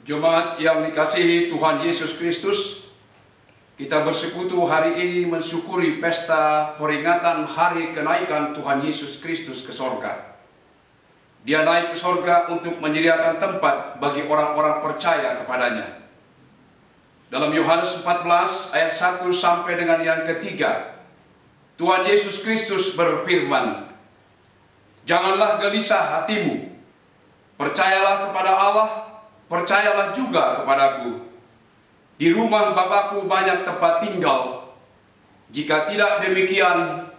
Jemaat yang dikasihi Tuhan Yesus Kristus, kita bersekutu hari ini mensyukuri pesta peringatan hari kenaikan Tuhan Yesus Kristus ke sorga. Dia naik ke sorga untuk menyediakan tempat bagi orang-orang percaya kepadanya. Dalam Yohanes 14 ayat 1 sampai dengan yang ketiga, Tuhan Yesus Kristus berfirman, "Janganlah gelisah hatimu, percayalah kepada Allah, percayalah juga kepadaku. Di rumah Bapakku banyak tempat tinggal. Jika tidak demikian,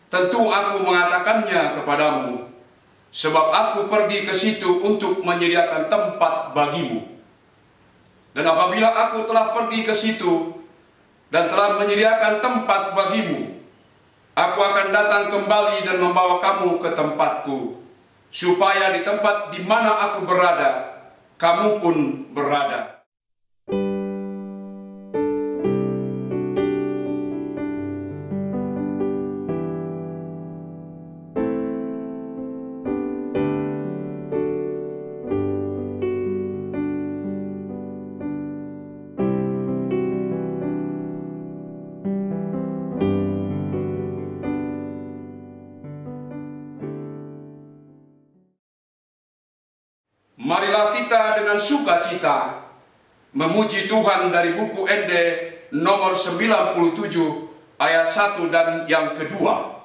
tentu aku mengatakannya kepadamu, sebab aku pergi ke situ untuk menyediakan tempat bagimu. Dan apabila aku telah pergi ke situ dan telah menyediakan tempat bagimu, aku akan datang kembali dan membawa kamu ke tempatku, supaya di tempat di mana aku berada, kamu pun berada." Marilah kita dengan sukacita memuji Tuhan dari buku ND nomor 97 ayat 1 dan yang kedua.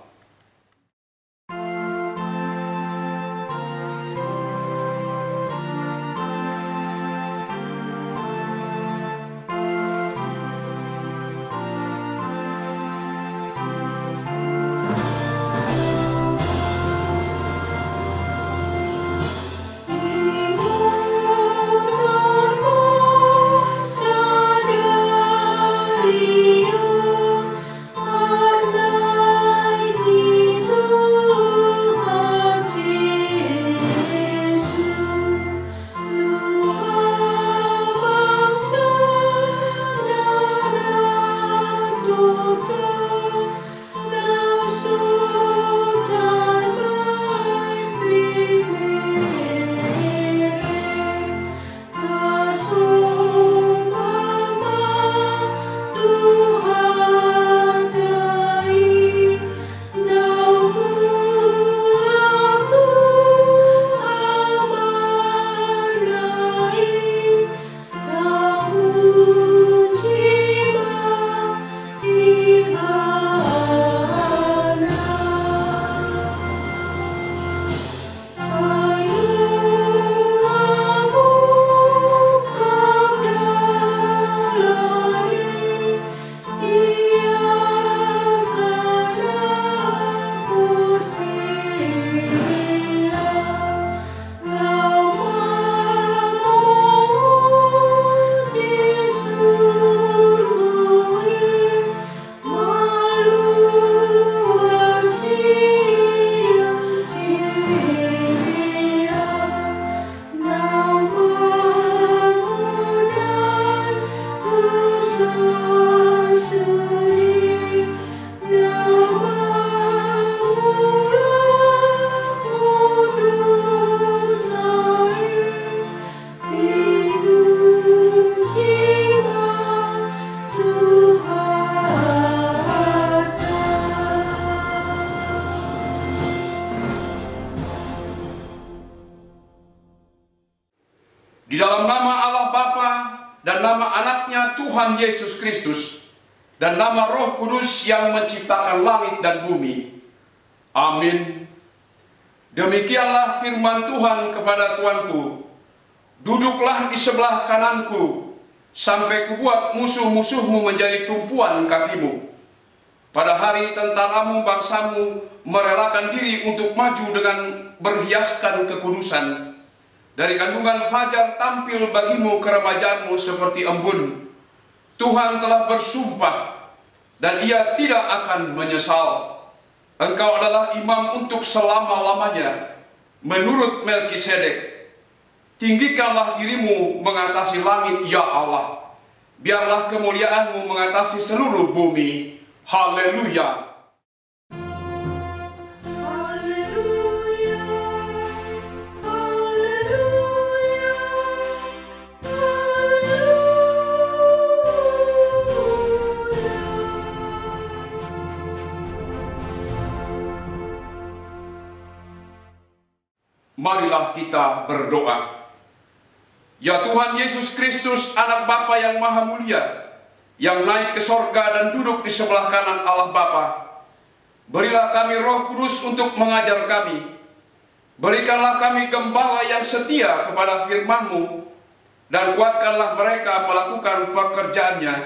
Di dalam nama Allah Bapa dan nama anaknya Tuhan Yesus Kristus dan nama Roh Kudus yang menciptakan langit dan bumi. Amin. Demikianlah firman Tuhan kepada tuanku, "Duduklah di sebelah kananku, sampai kubuat musuh-musuhmu menjadi tumpuan kakimu." Pada hari tentaramu bangsamu merelakan diri untuk maju dengan berhiaskan kekudusan. Dari kandungan fajar tampil bagimu keremajaanmu seperti embun. Tuhan telah bersumpah dan ia tidak akan menyesal. Engkau adalah imam untuk selama-lamanya menurut Melkisedek. Tinggikanlah dirimu mengatasi langit, ya Allah. Biarlah kemuliaanmu mengatasi seluruh bumi. Haleluya. Haleluya. Marilah kita berdoa. Ya Tuhan Yesus Kristus, anak Bapa yang maha mulia, yang naik ke sorga dan duduk di sebelah kanan Allah Bapa, berilah kami Roh Kudus untuk mengajar kami. Berikanlah kami gembala yang setia kepada firman-Mu, dan kuatkanlah mereka melakukan pekerjaannya,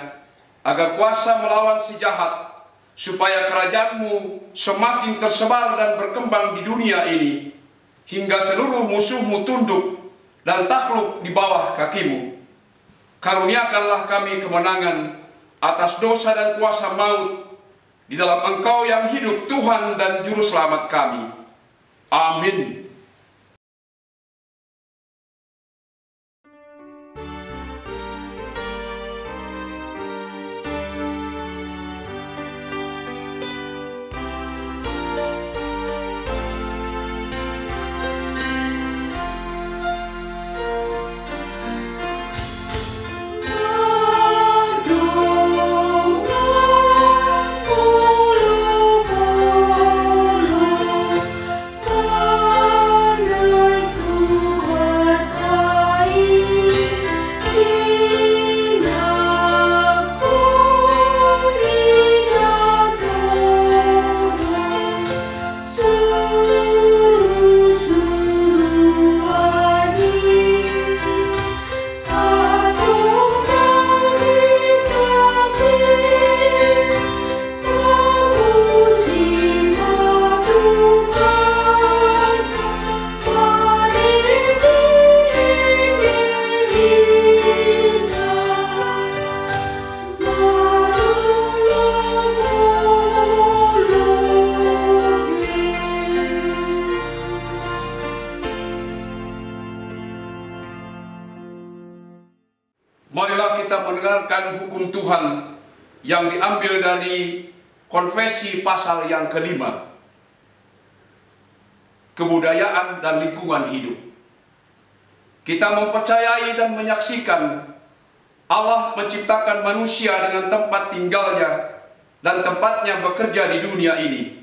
agar kuasa melawan si jahat, supaya kerajaan-Mu semakin tersebar dan berkembang di dunia ini, hingga seluruh musuh-Mu tunduk dan takluk di bawah kaki-Mu. Karuniakanlah kami kemenangan atas dosa dan kuasa maut, di dalam Engkau yang hidup, Tuhan dan Juru Selamat kami. Amin. Marilah kita mendengarkan hukum Tuhan yang diambil dari Konfesi pasal yang kelima, kebudayaan dan lingkungan hidup. Kita mempercayai dan menyaksikan Allah menciptakan manusia dengan tempat tinggalnya dan tempatnya bekerja di dunia ini.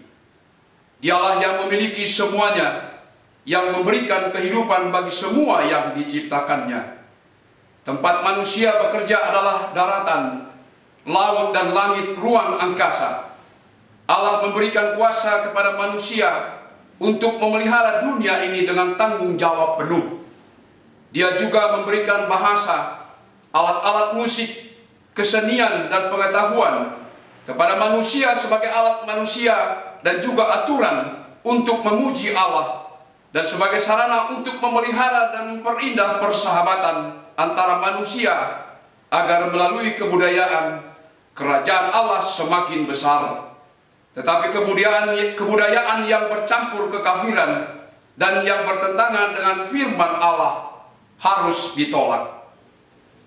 Dialah yang memiliki semuanya, yang memberikan kehidupan bagi semua yang diciptakannya. Tempat manusia bekerja adalah daratan, laut dan langit, ruang angkasa. Allah memberikan kuasa kepada manusia untuk memelihara dunia ini dengan tanggung jawab penuh. Dia juga memberikan bahasa, alat-alat musik, kesenian dan pengetahuan kepada manusia sebagai alat manusia dan juga aturan untuk memuji Allah, dan sebagai sarana untuk memelihara dan memperindah persahabatan antara manusia, agar melalui kebudayaan kerajaan Allah semakin besar. Tetapi kebudayaan yang bercampur kekafiran dan yang bertentangan dengan firman Allah harus ditolak.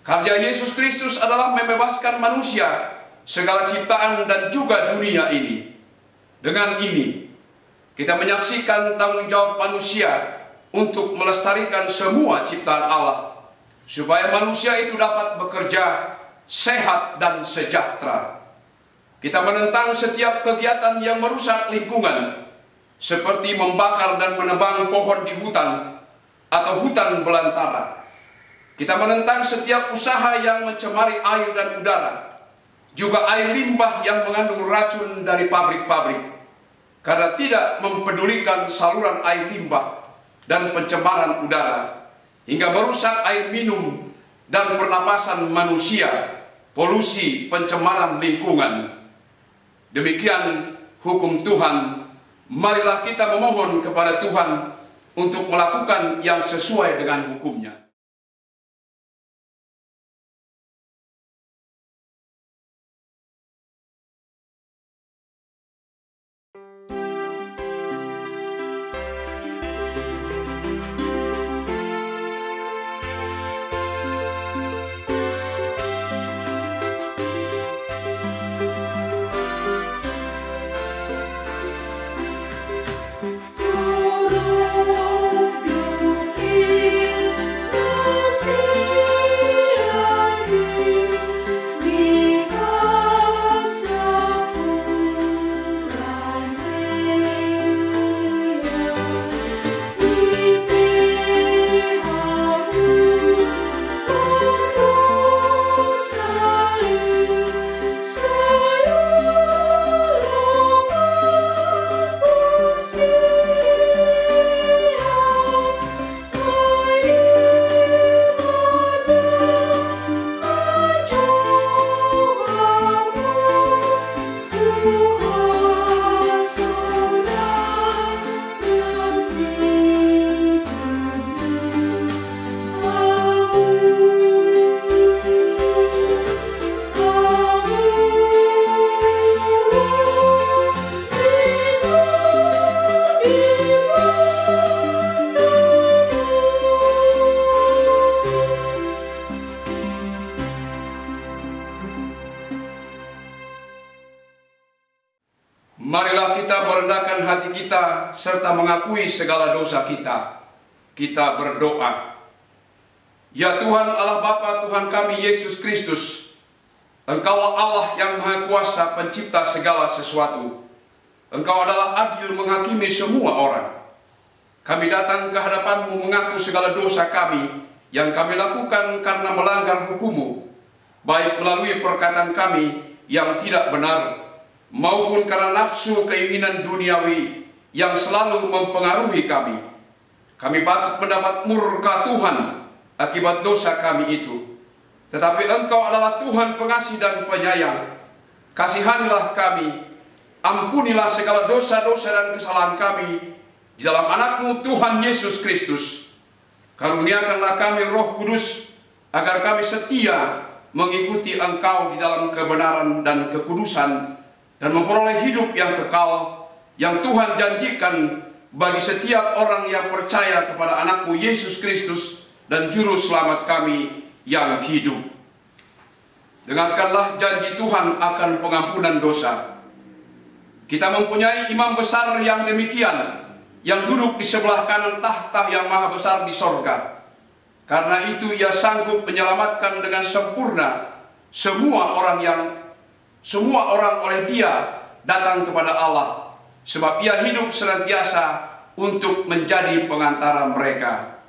Karya Yesus Kristus adalah membebaskan manusia, segala ciptaan dan juga dunia ini. Dengan ini, kita menyaksikan tanggung jawab manusia untuk melestarikan semua ciptaan Allah, supaya manusia itu dapat bekerja sehat dan sejahtera. Kita menentang setiap kegiatan yang merusak lingkungan, seperti membakar dan menebang pohon di hutan atau hutan belantara. Kita menentang setiap usaha yang mencemari air dan udara, juga air limbah yang mengandung racun dari pabrik-pabrik, karena tidak mempedulikan saluran air limbah dan pencemaran udara, hingga merusak air minum dan pernapasan manusia, polusi, pencemaran lingkungan. Demikian hukum Tuhan. Marilah kita memohon kepada Tuhan untuk melakukan yang sesuai dengan hukumnya. Turun bukit Marilah kita merendahkan hati kita serta mengakui segala dosa kita. Kita berdoa. Ya Tuhan Allah Bapa, Tuhan kami Yesus Kristus, Engkaulah Allah yang Maha Kuasa, pencipta segala sesuatu. Engkau adalah adil menghakimi semua orang. Kami datang ke hadapan-Mu mengaku segala dosa kami yang kami lakukan karena melanggar hukum-Mu, baik melalui perkataan kami yang tidak benar, maupun karena nafsu keinginan duniawi yang selalu mempengaruhi kami. Kami patut mendapat murka Tuhan akibat dosa kami itu. Tetapi Engkau adalah Tuhan pengasih dan penyayang. Kasihanilah kami, ampunilah segala dosa-dosa dan kesalahan kami di dalam anak-Mu Tuhan Yesus Kristus. Karuniakanlah kami Roh Kudus, agar kami setia mengikuti Engkau di dalam kebenaran dan kekudusan, dan memperoleh hidup yang kekal yang Tuhan janjikan bagi setiap orang yang percaya kepada anak-Mu Yesus Kristus dan Juru Selamat kami yang hidup. Dengarkanlah janji Tuhan akan pengampunan dosa. Kita mempunyai imam besar yang demikian, yang duduk di sebelah kanan tahta yang maha besar di sorga. Karena itu ia sanggup menyelamatkan dengan sempurna semua orang oleh Dia datang kepada Allah, sebab Ia hidup senantiasa untuk menjadi pengantara mereka.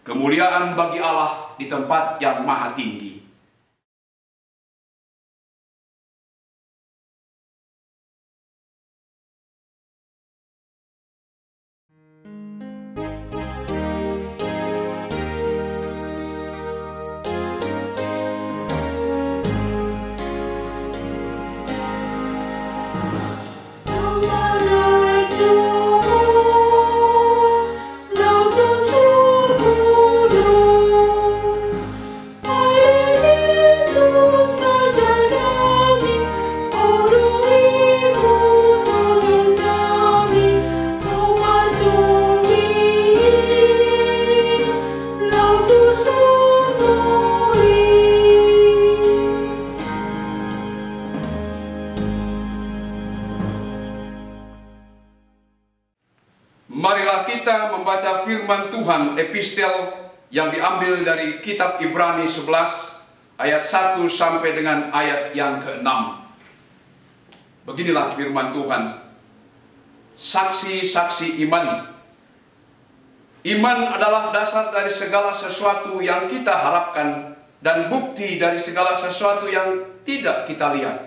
Kemuliaan bagi Allah di tempat yang maha tinggi. Marilah kita membaca firman Tuhan, epistel yang diambil dari kitab Ibrani 11 ayat 1 sampai dengan ayat yang ke-6. Beginilah firman Tuhan. Saksi-saksi iman. Iman adalah dasar dari segala sesuatu yang kita harapkan dan bukti dari segala sesuatu yang tidak kita lihat.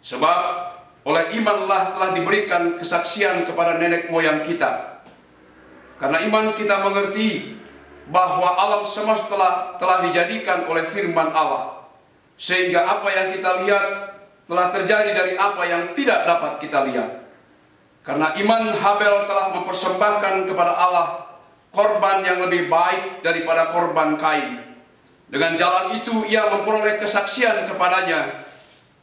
Sebab oleh imanlah telah diberikan kesaksian kepada nenek moyang kita. Karena iman kita mengerti bahwa alam semesta telah dijadikan oleh firman Allah, sehingga apa yang kita lihat telah terjadi dari apa yang tidak dapat kita lihat. Karena iman Habel telah mempersembahkan kepada Allah korban yang lebih baik daripada korban Kain. Dengan jalan itu ia memperoleh kesaksian kepadanya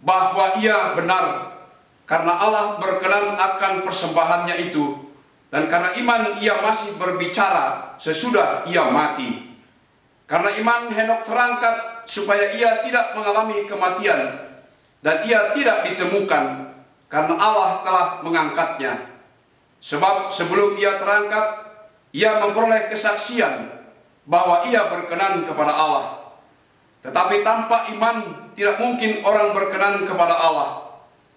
bahwa ia benar, karena Allah berkenan akan persembahannya itu, dan karena iman ia masih berbicara sesudah ia mati. Karena iman Henok terangkat supaya ia tidak mengalami kematian, dan ia tidak ditemukan karena Allah telah mengangkatnya. Sebab sebelum ia terangkat, ia memperoleh kesaksian bahwa ia berkenan kepada Allah. Tetapi tanpa iman tidak mungkin orang berkenan kepada Allah.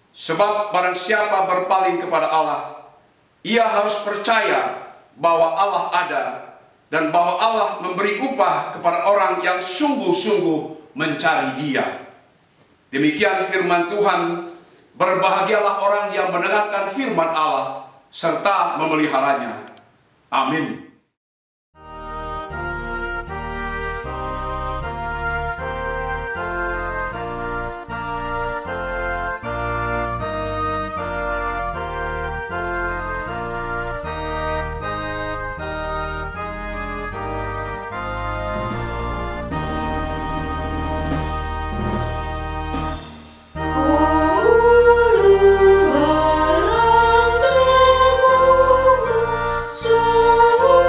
Sebab barang siapa berpaling kepada Allah, ia harus percaya bahwa Allah ada, dan bahwa Allah memberi upah kepada orang yang sungguh-sungguh mencari Dia. Demikian firman Tuhan. Berbahagialah orang yang mendengarkan firman Allah serta memeliharanya. Amin. So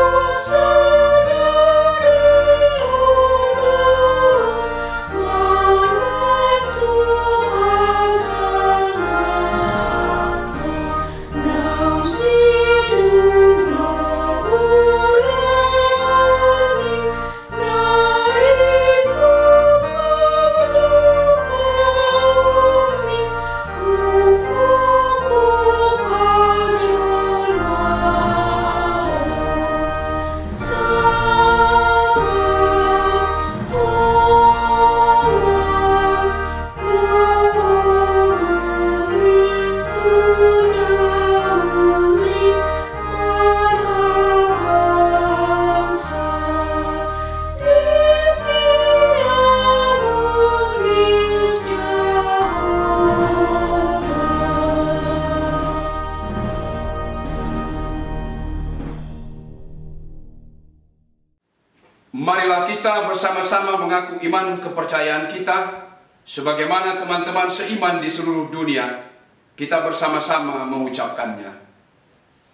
Marilah kita bersama-sama mengaku iman kepercayaan kita, sebagaimana teman-teman seiman di seluruh dunia, kita bersama-sama mengucapkannya.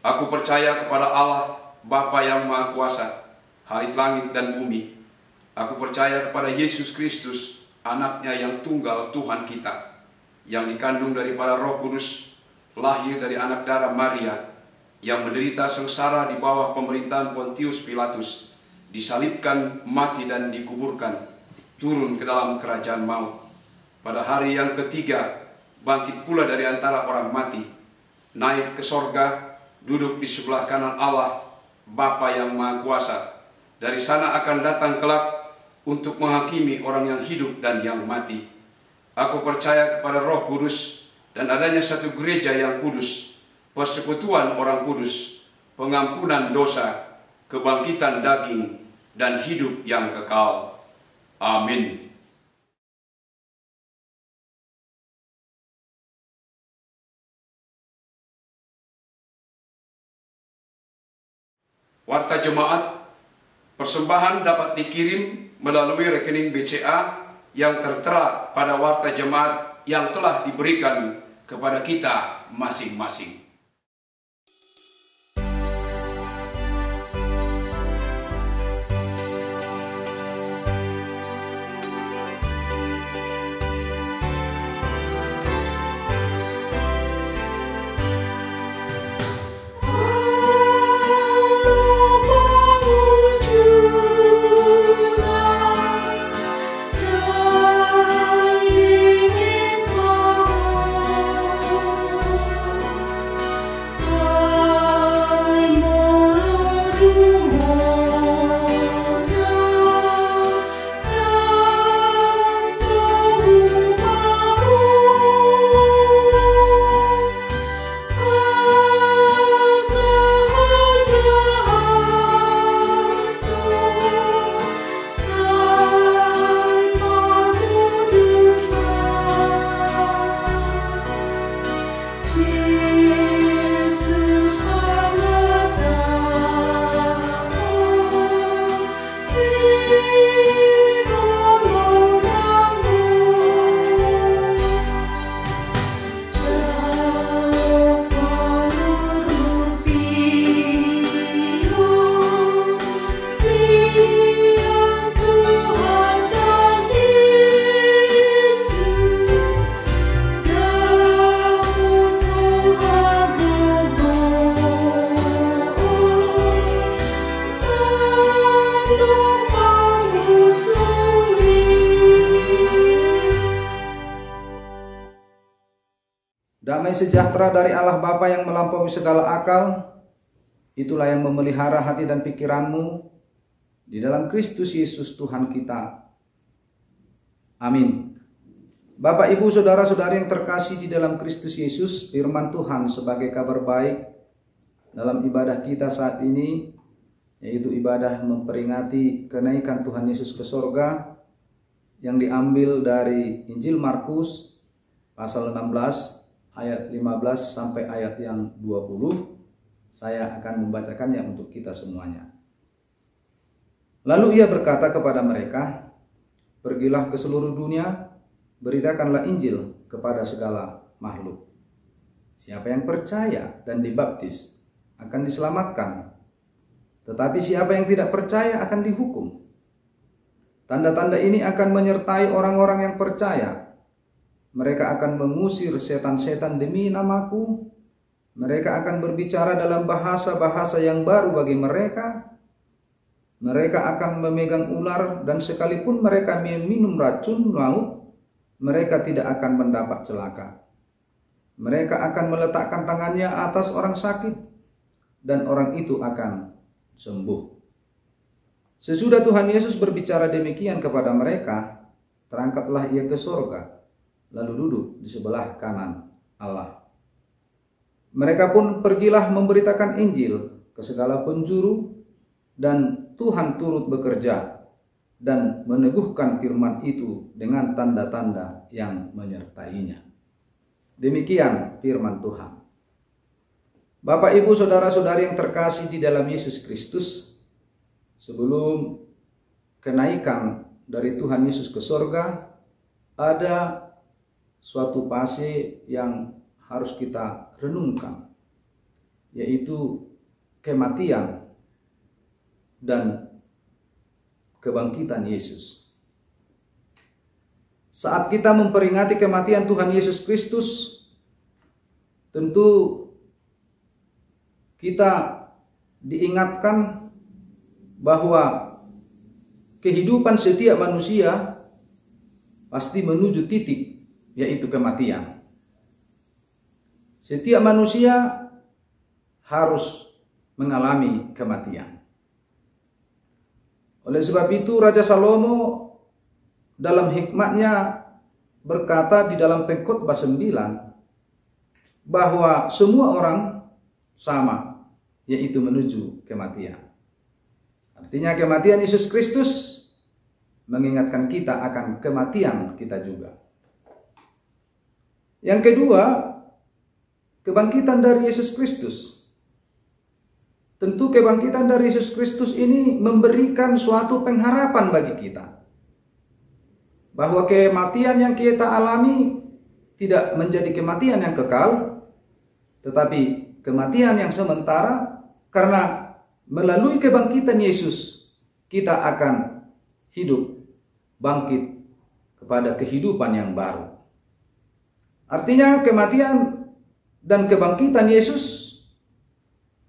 Aku percaya kepada Allah, Bapa yang Maha Kuasa, Khalik langit dan bumi. Aku percaya kepada Yesus Kristus, Anaknya yang tunggal Tuhan kita, yang dikandung daripada Roh Kudus, lahir dari anak darah Maria, yang menderita sengsara di bawah pemerintahan Pontius Pilatus, disalibkan, mati dan dikuburkan, turun ke dalam kerajaan maut. Pada hari yang ketiga, bangkit pula dari antara orang mati, naik ke sorga, duduk di sebelah kanan Allah, Bapa yang Maha Kuasa. Dari sana akan datang kelak untuk menghakimi orang yang hidup dan yang mati. Aku percaya kepada Roh Kudus dan adanya satu gereja yang kudus, persekutuan orang kudus, pengampunan dosa, kebangkitan daging, dan hidup yang kekal. Amin. Warta jemaat, persembahan dapat dikirim melalui rekening BCA yang tertera pada warta jemaat yang telah diberikan kepada kita masing-masing. Damai sejahtera dari Allah Bapa yang melampaui segala akal, itulah yang memelihara hati dan pikiranmu di dalam Kristus Yesus Tuhan kita. Amin. Bapak, Ibu, Saudara-saudari yang terkasih di dalam Kristus Yesus, firman Tuhan sebagai kabar baik dalam ibadah kita saat ini, yaitu ibadah memperingati kenaikan Tuhan Yesus ke sorga, yang diambil dari Injil Markus pasal 16 ayat 15 sampai ayat yang 20. Saya akan membacakannya untuk kita semuanya. Lalu ia berkata kepada mereka, "Pergilah ke seluruh dunia, beritakanlah Injil kepada segala makhluk. Siapa yang percaya dan dibaptis akan diselamatkan, tetapi siapa yang tidak percaya akan dihukum. Tanda-tanda ini akan menyertai orang-orang yang percaya. Mereka akan mengusir setan-setan demi namaku. Mereka akan berbicara dalam bahasa-bahasa yang baru bagi mereka. Mereka akan memegang ular, dan sekalipun mereka minum racun maut, mereka tidak akan mendapat celaka. Mereka akan meletakkan tangannya atas orang sakit, dan orang itu akan sembuh." Sesudah Tuhan Yesus berbicara demikian kepada mereka, terangkatlah ia ke surga, lalu duduk di sebelah kanan Allah. Mereka pun pergilah memberitakan Injil ke segala penjuru, dan Tuhan turut bekerja dan meneguhkan firman itu dengan tanda-tanda yang menyertainya. Demikian firman Tuhan. Bapak, Ibu, Saudara-saudari yang terkasih di dalam Yesus Kristus, sebelum kenaikan dari Tuhan Yesus ke sorga, ada suatu fase yang harus kita renungkan, yaitu kematian dan kebangkitan Yesus. Saat kita memperingati kematian Tuhan Yesus Kristus, tentu kita diingatkan bahwa kehidupan setiap manusia pasti menuju titik, yaitu kematian. Setiap manusia harus mengalami kematian. Oleh sebab itu Raja Salomo dalam hikmatnya berkata di dalam Pengkhotbah 9 bahwa semua orang sama, yaitu menuju kematian. Artinya kematian Yesus Kristus mengingatkan kita akan kematian kita juga. Yang kedua, kebangkitan dari Yesus Kristus. Tentu kebangkitan dari Yesus Kristus ini memberikan suatu pengharapan bagi kita, bahwa kematian yang kita alami tidak menjadi kematian yang kekal, tetapi kematian yang sementara, karena melalui kebangkitan Yesus kita akan hidup bangkit kepada kehidupan yang baru. Artinya kematian dan kebangkitan Yesus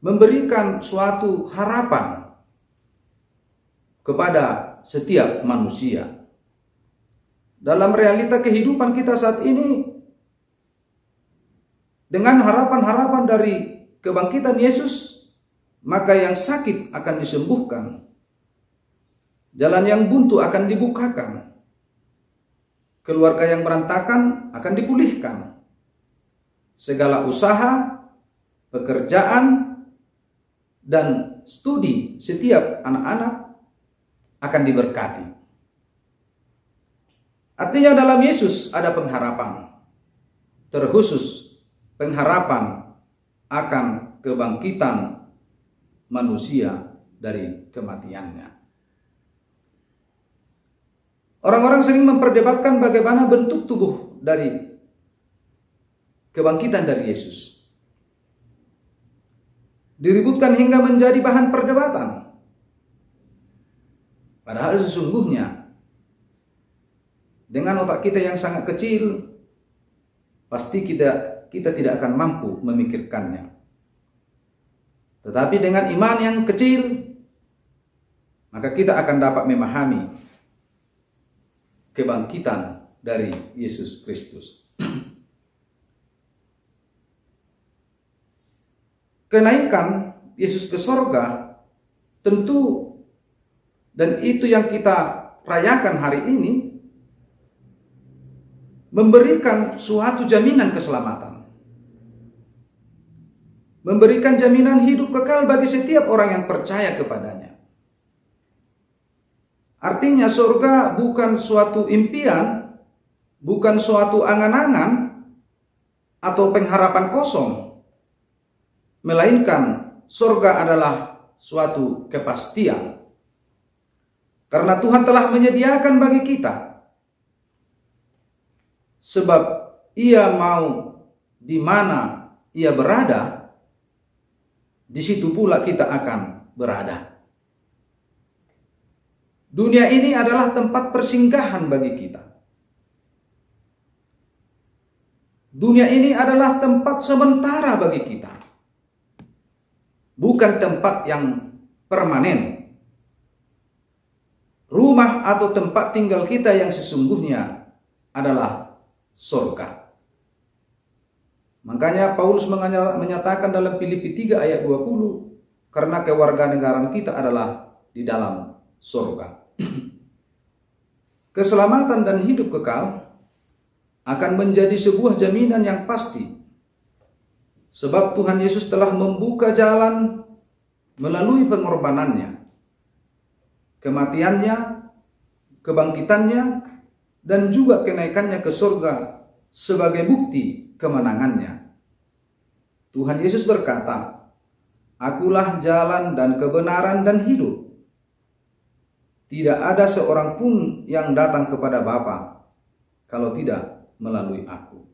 memberikan suatu harapan kepada setiap manusia. Dalam realita kehidupan kita saat ini, dengan harapan-harapan dari kebangkitan Yesus, maka yang sakit akan disembuhkan, jalan yang buntu akan dibukakan, keluarga yang berantakan akan dipulihkan, segala usaha, pekerjaan, dan studi setiap anak-anak akan diberkati. Artinya dalam Yesus ada pengharapan, terkhusus pengharapan akan kebangkitan manusia dari kematiannya. Orang-orang sering memperdebatkan bagaimana bentuk tubuh dari kebangkitan dari Yesus. Diributkan hingga menjadi bahan perdebatan. Padahal sesungguhnya dengan otak kita yang sangat kecil, pasti kita tidak akan mampu memikirkannya. Tetapi dengan iman yang kecil, maka kita akan dapat memahami kebangkitan dari Yesus Kristus. Kenaikan Yesus ke sorga tentu, dan itu yang kita rayakan hari ini, memberikan suatu jaminan keselamatan, memberikan jaminan hidup kekal bagi setiap orang yang percaya kepadanya. Artinya surga bukan suatu impian, bukan suatu angan-angan atau pengharapan kosong, melainkan surga adalah suatu kepastian. Karena Tuhan telah menyediakan bagi kita, sebab Ia mau di mana Ia berada, di situ pula kita akan berada. Dunia ini adalah tempat persinggahan bagi kita. Dunia ini adalah tempat sementara bagi kita, bukan tempat yang permanen. Rumah atau tempat tinggal kita yang sesungguhnya adalah surga. Makanya Paulus menyatakan dalam Filipi 3 ayat 20, karena kewarganegaraan kita adalah di dalam surga. Keselamatan dan hidup kekal akan menjadi sebuah jaminan yang pasti, sebab Tuhan Yesus telah membuka jalan melalui pengorbanannya, kematiannya, kebangkitannya, dan juga kenaikannya ke surga sebagai bukti kemenangannya. Tuhan Yesus berkata, "Akulah jalan dan kebenaran dan hidup. tidak ada seorang pun yang datang kepada Bapa kalau tidak melalui aku.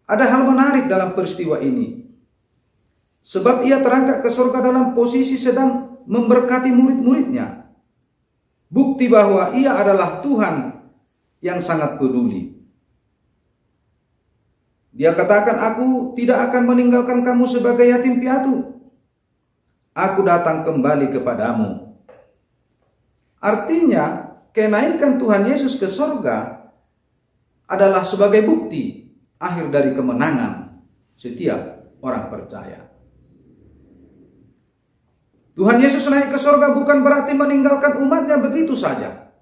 Ada hal menarik dalam peristiwa ini. Sebab ia terangkat ke surga dalam posisi sedang memberkati murid-muridnya. Bukti bahwa ia adalah Tuhan yang sangat peduli. Dia katakan, aku tidak akan meninggalkan kamu sebagai yatim piatu. Aku datang kembali kepadamu. Artinya, kenaikan Tuhan Yesus ke surga adalah sebagai bukti akhir dari kemenangan setiap orang percaya. Tuhan Yesus naik ke surga bukan berarti meninggalkan umatnya begitu saja.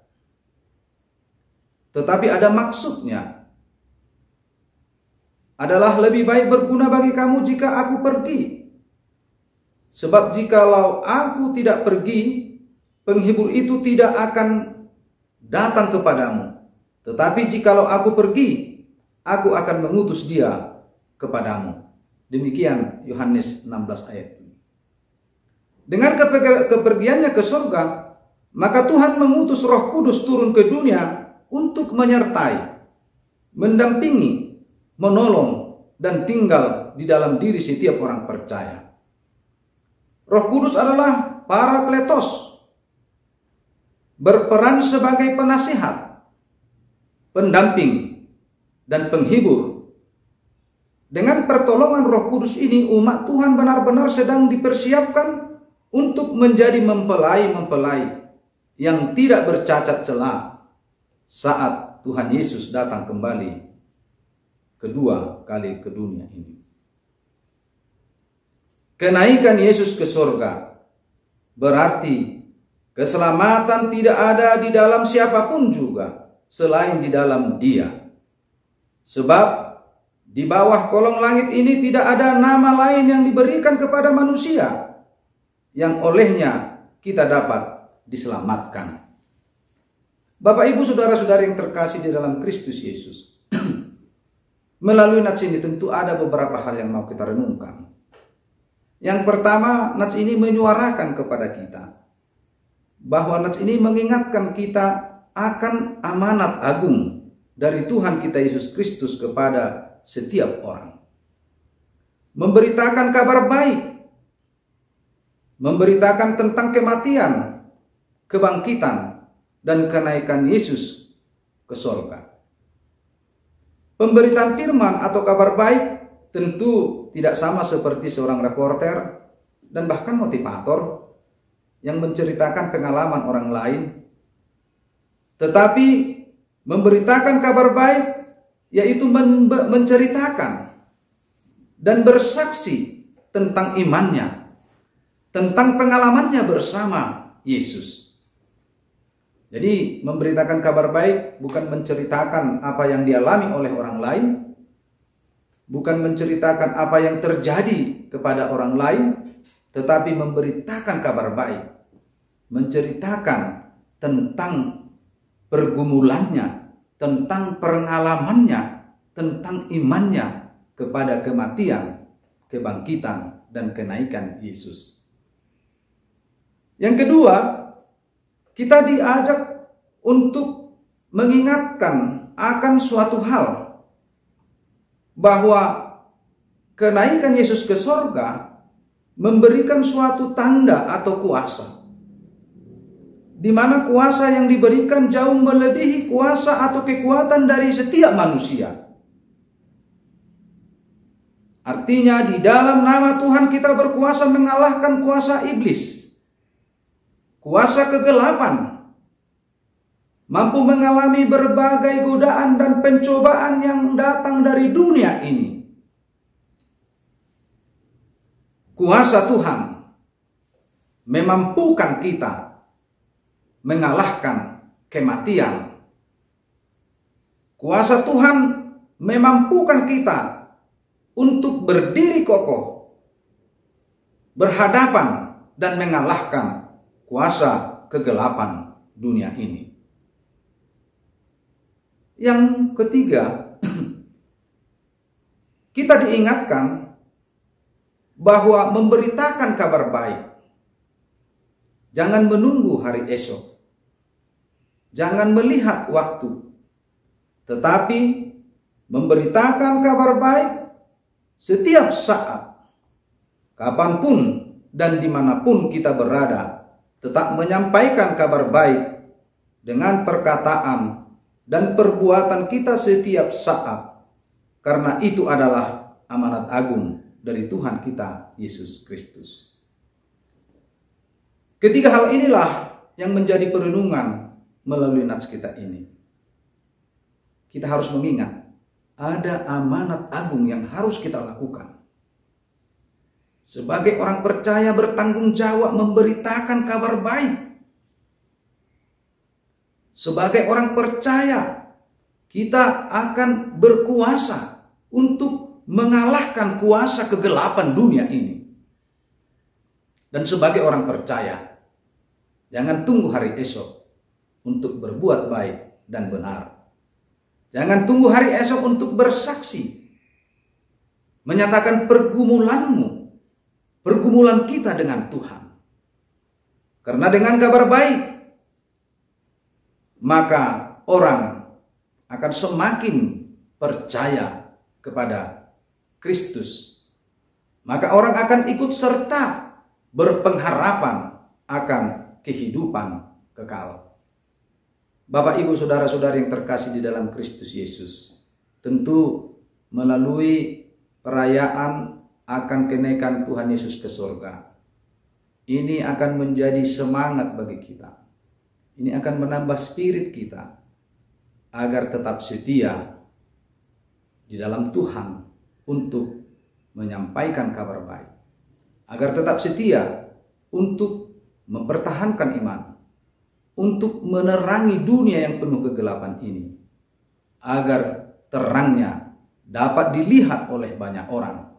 Tetapi ada maksudnya. Adalah lebih baik berguna bagi kamu jika aku pergi. Sebab jikalau aku tidak pergi, penghibur itu tidak akan datang kepadamu. Tetapi jikalau aku pergi, aku akan mengutus dia kepadamu. Demikian Yohanes 16 ayat. Dengan kepergiannya ke surga, maka Tuhan mengutus Roh Kudus turun ke dunia untuk menyertai, mendampingi, menolong, dan tinggal di dalam diri setiap orang percaya. Roh Kudus adalah Parakletos, berperan sebagai penasihat, pendamping, dan penghibur. Dengan pertolongan Roh Kudus ini, umat Tuhan benar-benar sedang dipersiapkan untuk menjadi mempelai-mempelai yang tidak bercacat celah saat Tuhan Yesus datang kembali kedua kali ke dunia ini. Kenaikan Yesus ke surga berarti keselamatan tidak ada di dalam siapapun juga selain di dalam Dia. Sebab di bawah kolong langit ini tidak ada nama lain yang diberikan kepada manusia yang olehnya kita dapat diselamatkan. Bapak, Ibu, saudara-saudari yang terkasih di dalam Kristus Yesus. Melalui nats ini tentu ada beberapa hal yang mau kita renungkan. Yang pertama, nats ini menyuarakan kepada kita bahwa nats ini mengingatkan kita akan amanat agung dari Tuhan kita Yesus Kristus kepada setiap orang. Memberitakan kabar baik, memberitakan tentang kematian, kebangkitan, dan kenaikan Yesus ke surga. Pemberitaan firman atau kabar baik tentu tidak sama seperti seorang reporter dan bahkan motivator yang menceritakan pengalaman orang lain. Tetapi memberitakan kabar baik yaitu menceritakan dan bersaksi tentang imannya, tentang pengalamannya bersama Yesus. Jadi memberitakan kabar baik bukan menceritakan apa yang dialami oleh orang lain, bukan menceritakan apa yang terjadi kepada orang lain, tetapi memberitakan kabar baik, menceritakan tentang pergumulannya, tentang pengalamannya, tentang imannya kepada kematian, kebangkitan, dan kenaikan Yesus. Yang kedua, kita diajak untuk mengingatkan akan suatu hal, bahwa kenaikan Yesus ke surga memberikan suatu tanda atau kuasa, di mana kuasa yang diberikan jauh melebihi kuasa atau kekuatan dari setiap manusia. Artinya di dalam nama Tuhan kita berkuasa mengalahkan kuasa iblis, kuasa kegelapan, mampu mengalami berbagai godaan dan pencobaan yang datang dari dunia ini. Kuasa Tuhan memampukan kita mengalahkan kematian. Kuasa Tuhan memampukan kita untuk berdiri kokoh, berhadapan dan mengalahkan kuasa kegelapan dunia ini. Yang ketiga, kita diingatkan bahwa memberitakan kabar baik Jangan menunggu hari esok. Jangan melihat waktu. Tetapi memberitakan kabar baik setiap saat. Kapanpun dan dimanapun kita berada, tetap menyampaikan kabar baik dengan perkataan dan perbuatan kita setiap saat. Karena itu adalah amanat agung dari Tuhan kita Yesus Kristus. Ketiga hal inilah yang menjadi perenungan melalui nats kita ini. Kita harus mengingat ada amanat agung yang harus kita lakukan. Sebagai orang percaya bertanggung jawab memberitakan kabar baik. Sebagai orang percaya kita akan berkuasa untuk mengalahkan kuasa kegelapan dunia ini. Dan sebagai orang percaya, jangan tunggu hari esok untuk berbuat baik dan benar. Jangan tunggu hari esok untuk bersaksi. Menyatakan pergumulan kita dengan Tuhan. Karena dengan kabar baik, maka orang akan semakin percaya kepada Kristus. Maka orang akan ikut serta berpengharapan akan kehidupan kekal. Bapak, Ibu, saudara-saudari yang terkasih di dalam Kristus Yesus, tentu melalui perayaan akan kenaikan Tuhan Yesus ke surga, ini akan menjadi semangat bagi kita. Ini akan menambah spirit kita agar tetap setia di dalam Tuhan untuk menyampaikan kabar baik, agar tetap setia untuk mempertahankan iman, untuk menerangi dunia yang penuh kegelapan ini, agar terangnya dapat dilihat oleh banyak orang,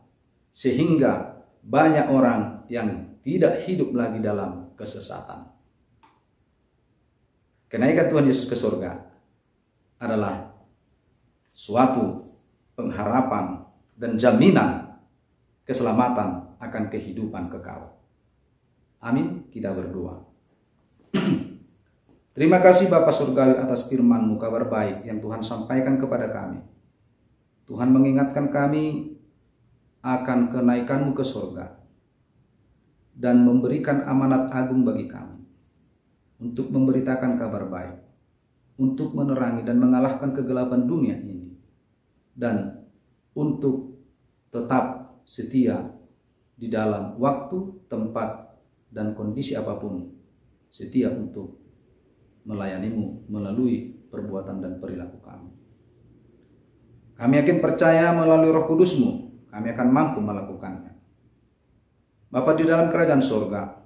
sehingga banyak orang yang tidak hidup lagi dalam kesesatan. Kenaikan Tuhan Yesus ke surga adalah suatu pengharapan dan jaminan keselamatan akan kehidupan kekal. Amin. Kita berdoa. Terima kasih Bapa Surgawi atas firman-Mu, kabar baik yang Tuhan sampaikan kepada kami. Tuhan mengingatkan kami akan kenaikan-Mu ke surga dan memberikan amanat agung bagi kami untuk memberitakan kabar baik, untuk menerangi dan mengalahkan kegelapan dunia ini, dan untuk tetap setia di dalam waktu, tempat, dan kondisi apapun, setia untuk melayani-Mu melalui perbuatan dan perilaku kami. Kami yakin percaya melalui Roh Kudus-Mu, kami akan mampu melakukannya. Bapa di dalam kerajaan surga,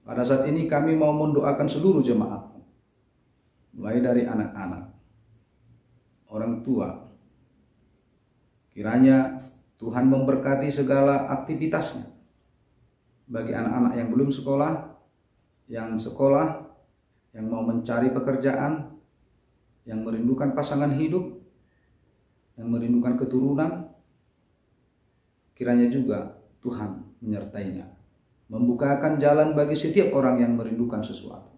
pada saat ini kami mau mendoakan seluruh jemaat-Mu, mulai dari anak-anak, orang tua. Kiranya Tuhan memberkati segala aktivitasnya. Bagi anak-anak yang belum sekolah, yang sekolah, yang mau mencari pekerjaan, yang merindukan pasangan hidup, yang merindukan keturunan, kiranya juga Tuhan menyertainya, membukakan jalan bagi setiap orang yang merindukan sesuatu.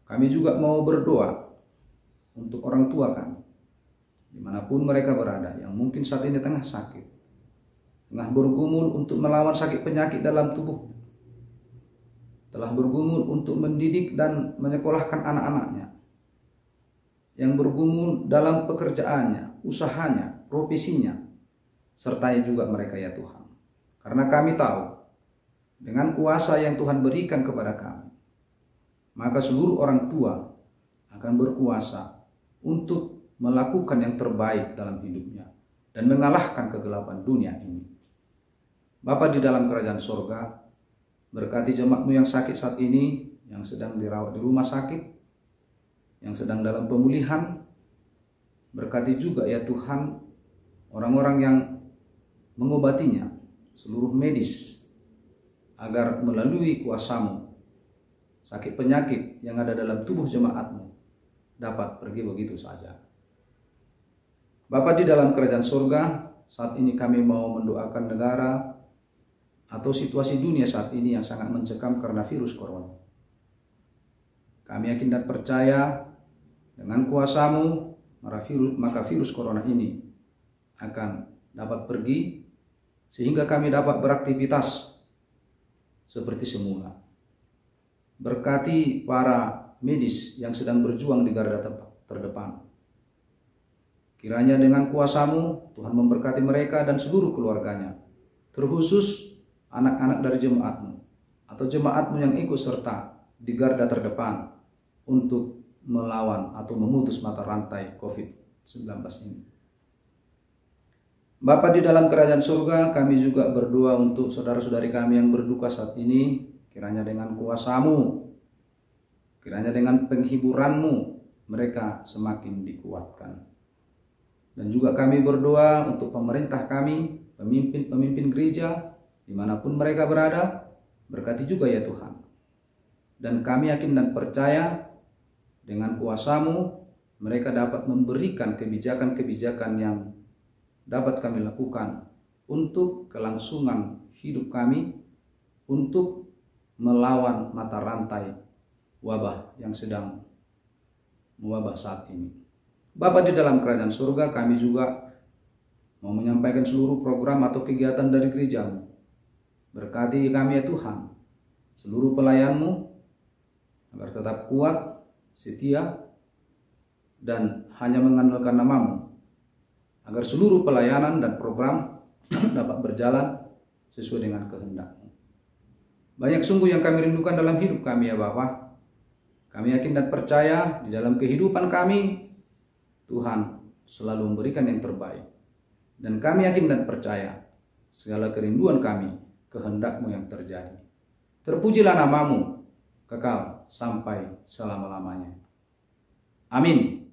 Kami juga mau berdoa untuk orang tua kami, dimanapun mereka berada, yang mungkin saat ini tengah sakit, tengah bergumul untuk melawan sakit penyakit dalam tubuh, telah bergumul untuk mendidik dan menyekolahkan anak-anaknya, yang bergumul dalam pekerjaannya, usahanya, profesinya, sertai juga mereka ya Tuhan. Karena kami tahu, dengan kuasa yang Tuhan berikan kepada kami, maka seluruh orang tua akan berkuasa untuk melakukan yang terbaik dalam hidupnya dan mengalahkan kegelapan dunia ini. Bapa di dalam kerajaan surga, berkati jemaat-Mu yang sakit saat ini, yang sedang dirawat di rumah sakit, yang sedang dalam pemulihan. Berkati juga ya Tuhan orang-orang yang mengobatinya, seluruh medis, agar melalui kuasa-Mu sakit penyakit yang ada dalam tubuh jemaat-Mu dapat pergi begitu saja. Bapa di dalam kerajaan surga, saat ini kami mau mendoakan negara atau situasi dunia saat ini yang sangat mencekam karena virus corona. Kami yakin dan percaya dengan kuasa-Mu, maka virus corona ini akan dapat pergi sehingga kami dapat beraktivitas seperti semula. Berkati para medis yang sedang berjuang di garda terdepan. Kiranya dengan kuasa-Mu, Tuhan memberkati mereka dan seluruh keluarganya, terkhusus anak-anak dari jemaat-Mu atau jemaat-Mu yang ikut serta di garda terdepan untuk melawan atau memutus mata rantai COVID-19 ini. Bapa di dalam kerajaan surga, kami juga berdoa untuk saudara-saudari kami yang berduka saat ini. Kiranya dengan kuasa-Mu, kiranya dengan penghiburan-Mu, mereka semakin dikuatkan. Dan juga kami berdoa untuk pemerintah kami, pemimpin-pemimpin gereja, dimanapun mereka berada, berkati juga ya Tuhan. Dan kami yakin dan percaya dengan kuasa-Mu, mereka dapat memberikan kebijakan-kebijakan yang dapat kami lakukan untuk kelangsungan hidup kami, untuk melawan mata rantai wabah yang sedang mewabah saat ini. Bapa di dalam kerajaan surga, kami juga mau menyampaikan seluruh program atau kegiatan dari gereja-Mu. Berkati kami ya Tuhan, seluruh pelayan-Mu, agar tetap kuat, setia, dan hanya mengandalkan nama-Mu, agar seluruh pelayanan dan program dapat berjalan sesuai dengan kehendak-Mu. Banyak sungguh yang kami rindukan dalam hidup kami ya Bapa. Kami yakin dan percaya di dalam kehidupan kami, Tuhan selalu memberikan yang terbaik. Dan kami yakin dan percaya segala kerinduan kami, kehendak-Mu yang terjadi. Terpujilah nama-Mu, kekal sampai selama-lamanya. Amin.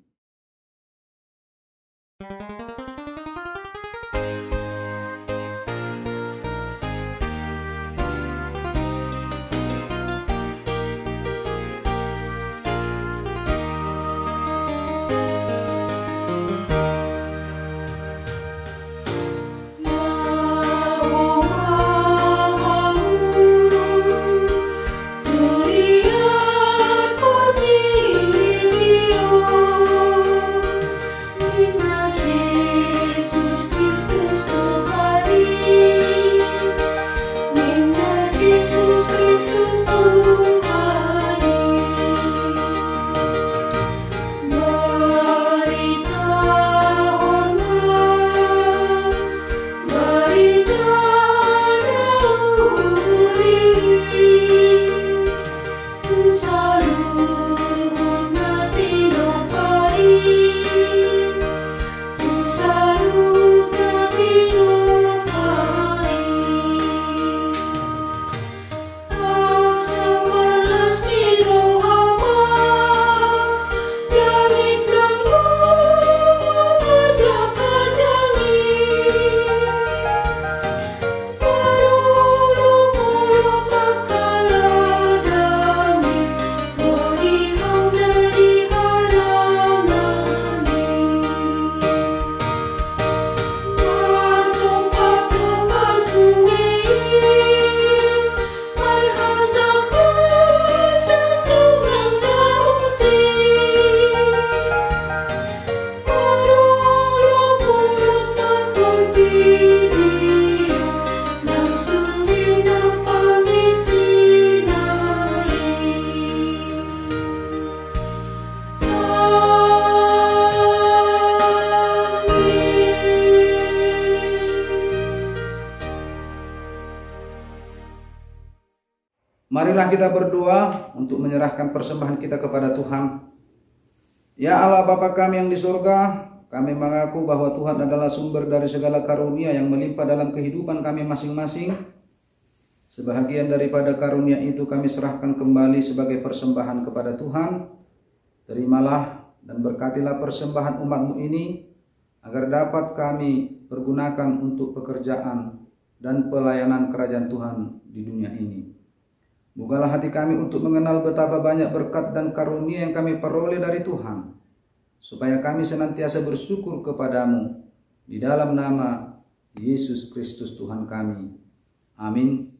Marilah kita berdoa untuk menyerahkan persembahan kita kepada Tuhan. Ya Allah Bapa kami yang di surga, kami mengaku bahwa Tuhan adalah sumber dari segala karunia yang melimpah dalam kehidupan kami masing-masing. Sebahagian daripada karunia itu kami serahkan kembali sebagai persembahan kepada Tuhan. Terimalah dan berkatilah persembahan umat-Mu ini, agar dapat kami pergunakan untuk pekerjaan dan pelayanan kerajaan Tuhan di dunia ini. Bukalah hati kami untuk mengenal betapa banyak berkat dan karunia yang kami peroleh dari Tuhan, supaya kami senantiasa bersyukur kepadamu di dalam nama Yesus Kristus Tuhan kami. Amin.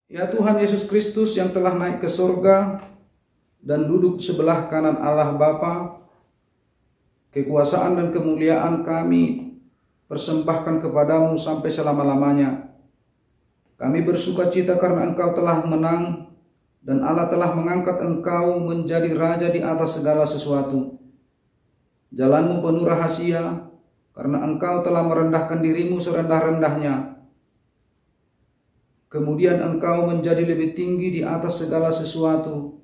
Ya Tuhan Yesus Kristus yang telah naik ke surga dan duduk sebelah kanan Allah Bapa, kekuasaan dan kemuliaan kami persembahkan kepadamu sampai selama-lamanya. Kami bersuka cita karena Engkau telah menang dan Allah telah mengangkat Engkau menjadi Raja di atas segala sesuatu. Jalanmu penuh rahasia karena Engkau telah merendahkan dirimu serendah-rendahnya. Kemudian Engkau menjadi lebih tinggi di atas segala sesuatu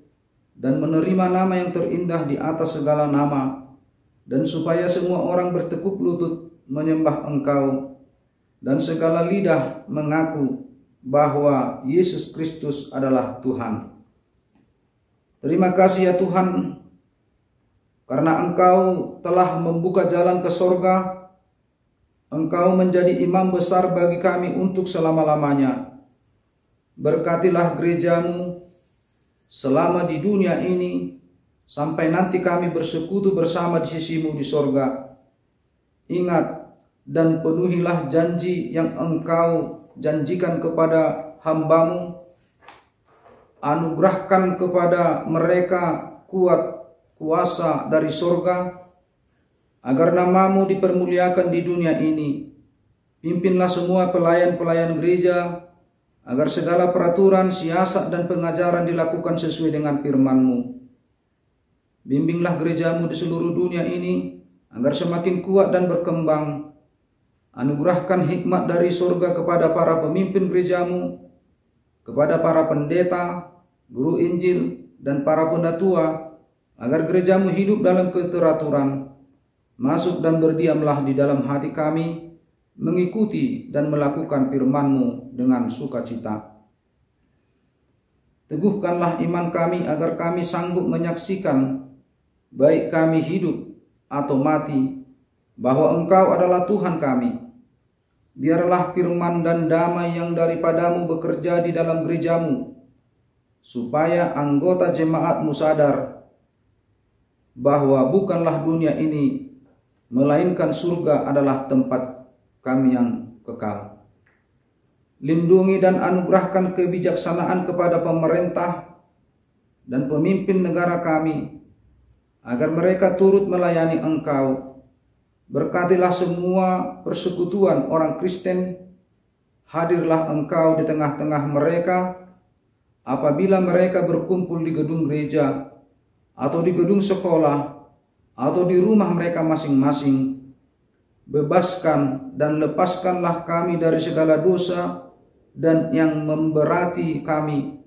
dan menerima nama yang terindah di atas segala nama, dan supaya semua orang bertekuk lutut menyembah Engkau dan segala lidah mengaku bahwa Yesus Kristus adalah Tuhan. Terima kasih ya Tuhan, karena Engkau telah membuka jalan ke sorga. Engkau menjadi imam besar bagi kami untuk selama-lamanya. Berkatilah gerejamu selama di dunia ini, sampai nanti kami bersekutu bersama di sisimu di sorga. Ingat dan penuhilah janji yang Engkau janjikan kepada hambamu. Anugerahkan kepada mereka kuat kuasa dari sorga, agar namamu dipermuliakan di dunia ini. Pimpinlah semua pelayan-pelayan gereja, agar segala peraturan, siasat, dan pengajaran dilakukan sesuai dengan firman-Mu. Bimbinglah gerejamu di seluruh dunia ini, agar semakin kuat dan berkembang. Anugerahkan hikmat dari surga kepada para pemimpin gerejamu, kepada para pendeta, guru Injil, dan para pendatua, agar gerejamu hidup dalam keteraturan. Masuk dan berdiamlah di dalam hati kami, mengikuti dan melakukan firman-Mu dengan sukacita. Teguhkanlah iman kami agar kami sanggup menyaksikan, baik kami hidup atau mati, bahwa Engkau adalah Tuhan kami. Biarlah firman dan damai yang daripadamu bekerja di dalam gerejamu, supaya anggota jemaat-Mu sadar bahwa bukanlah dunia ini, melainkan surga adalah tempat kami yang kekal. Lindungi dan anugerahkan kebijaksanaan kepada pemerintah dan pemimpin negara kami, agar mereka turut melayani Engkau. Berkatilah semua persekutuan orang Kristen. Hadirlah Engkau di tengah-tengah mereka apabila mereka berkumpul di gedung gereja, atau di gedung sekolah, atau di rumah mereka masing-masing. Bebaskan dan lepaskanlah kami dari segala dosa dan yang memberati kami,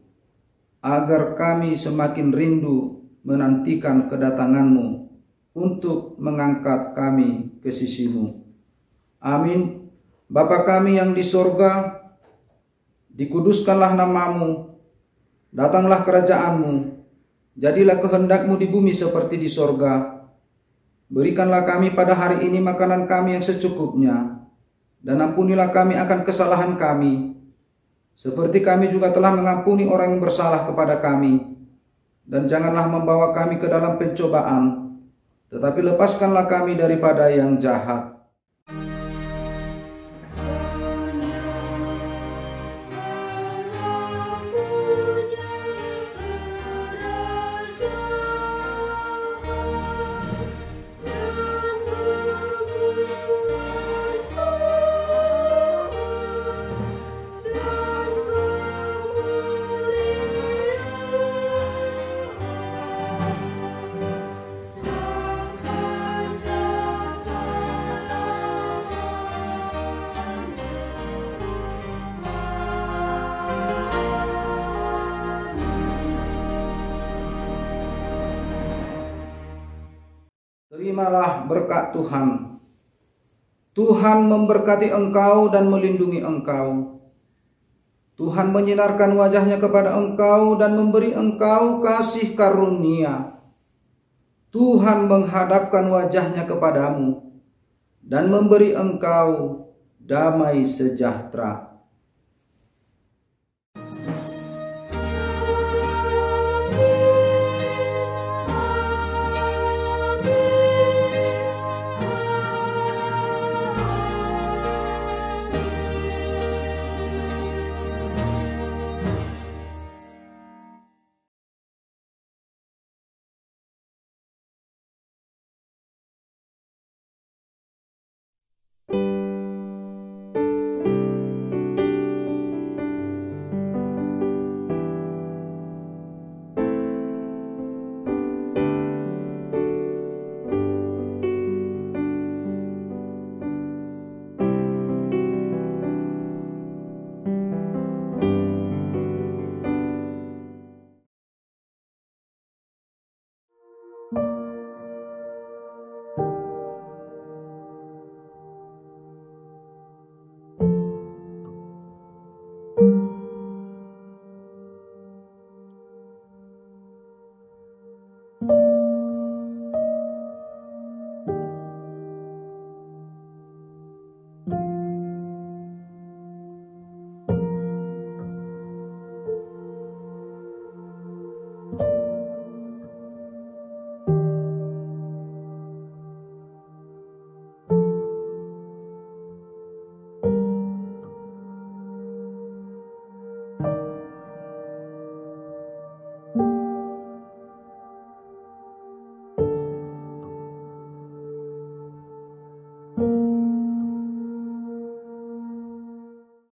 agar kami semakin rindu menantikan kedatangan-Mu untuk mengangkat kami ke sisi-Mu. Amin. Bapa kami yang di sorga, dikuduskanlah nama-Mu, datanglah kerajaan-Mu, jadilah kehendak-Mu di bumi seperti di sorga. Berikanlah kami pada hari ini makanan kami yang secukupnya, dan ampunilah kami akan kesalahan kami, seperti kami juga telah mengampuni orang yang bersalah kepada kami. Dan janganlah membawa kami ke dalam pencobaan, tetapi lepaskanlah kami daripada yang jahat. Terimalah berkat Tuhan. Tuhan memberkati engkau dan melindungi engkau. Tuhan menyinarkan wajahnya kepada engkau dan memberi engkau kasih karunia. Tuhan menghadapkan wajahnya kepadamu dan memberi engkau damai sejahtera.